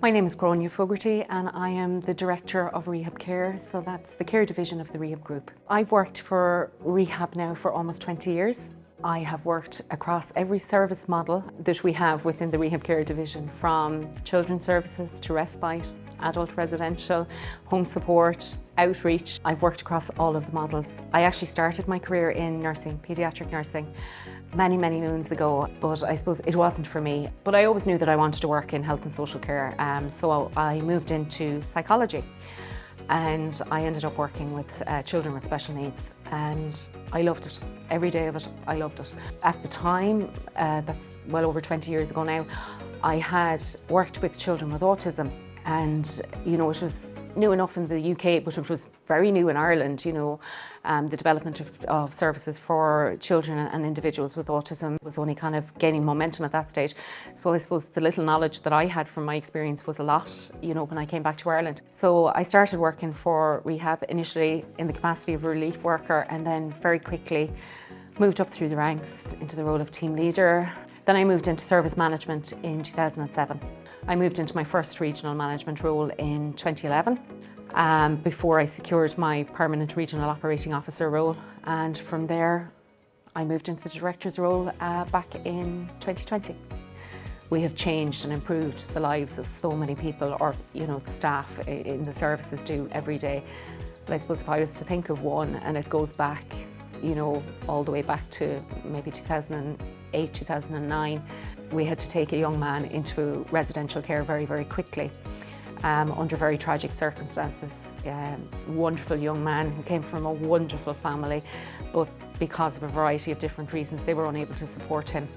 My name is Gráinne and I am the Director of Rehab Care, so that's the care division of the Rehab Group. I've worked for Rehab now for almost 20 years. I have worked across every service model that we have within the Rehab Care division, from children's services to respite, adult residential, home support, outreach. I've worked across all of the models. I actually started my career in nursing, paediatric nursing, many moons ago, but I suppose it wasn't for me. But I always knew that I wanted to work in health and social care, so I moved into psychology. And I ended up working with children with special needs, and I loved it. Every day of it, I loved it. At the time, that's well over 20 years ago now, I had worked with children with autism, and it was new enough in the UK, but it was very new in Ireland, the development of services for children and individuals with autism was only kind of gaining momentum at that stage. So I suppose the little knowledge that I had from my experience was a lot, when I came back to Ireland. So I started working for Rehab initially in the capacity of a relief worker, and then very quickly moved up through the ranks into the role of team leader. Then I moved into service management in 2007. I moved into my first regional management role in 2011 before I secured my permanent regional operating officer role. And from there, I moved into the director's role back in 2020. We have changed and improved the lives of so many people, or the staff in the services do every day. But I suppose if I was to think of one, and it goes back all the way back to maybe 2008, 2009, we had to take a young man into residential care very quickly under very tragic circumstances. Wonderful young man who came from a wonderful family, but because of a variety of different reasons, they were unable to support him.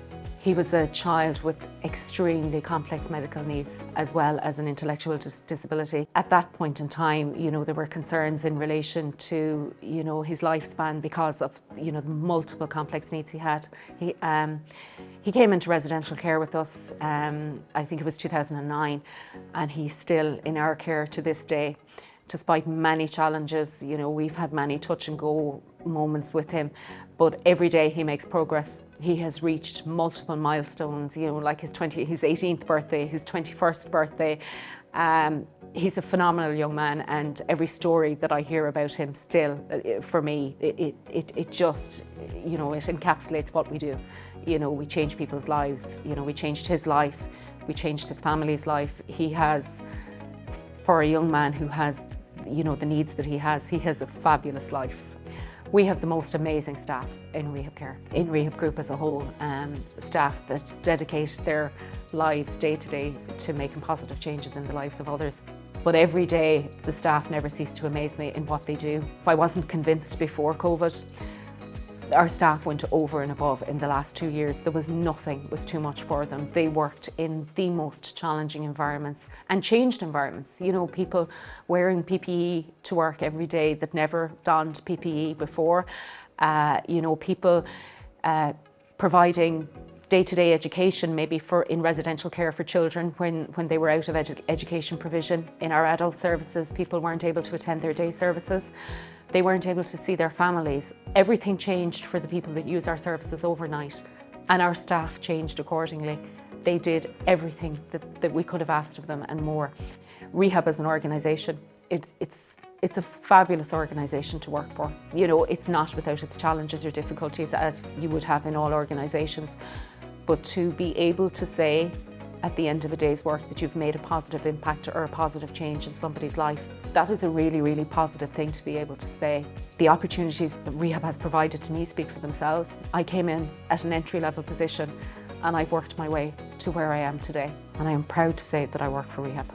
He was a child with extremely complex medical needs, as well as an intellectual disability. At that point in time, there were concerns in relation to, his lifespan because of, the multiple complex needs he had. He came into residential care with us, I think it was 2009, and he's still in our care to this day. Despite many challenges, we've had many touch and go moments with him, but every day he makes progress. He has reached multiple milestones, like his 18th birthday, his 21st birthday. He's a phenomenal young man, and every story that I hear about him still, for me, it just, it encapsulates what we do. We change people's lives. We changed his life, we changed his family's life. He has, for a young man who has, the needs that he has a fabulous life. We have the most amazing staff in Rehab Care, in Rehab Group as a whole, staff that dedicate their lives day to day to making positive changes in the lives of others. But every day, the staff never cease to amaze me in what they do. If I wasn't convinced before COVID, our staff went over and above in the last 2 years. There was nothing was too much for them. They worked in the most challenging environments and changed environments. People wearing PPE to work every day that never donned PPE before. People providing day-to-day education, maybe in residential care for children when they were out of education provision. In our adult services, people weren't able to attend their day services. They weren't able to see their families. Everything changed for the people that use our services overnight, and our staff changed accordingly. They did everything that we could have asked of them and more. Rehab as an organisation, it's a fabulous organisation to work for. It's not without its challenges or difficulties, as you would have in all organisations. But to be able to say at the end of a day's work that you've made a positive impact or a positive change in somebody's life, that is a really positive thing to be able to say. The opportunities that Rehab has provided to me speak for themselves. I came in at an entry-level position, and I've worked my way to where I am today. And I am proud to say that I work for Rehab.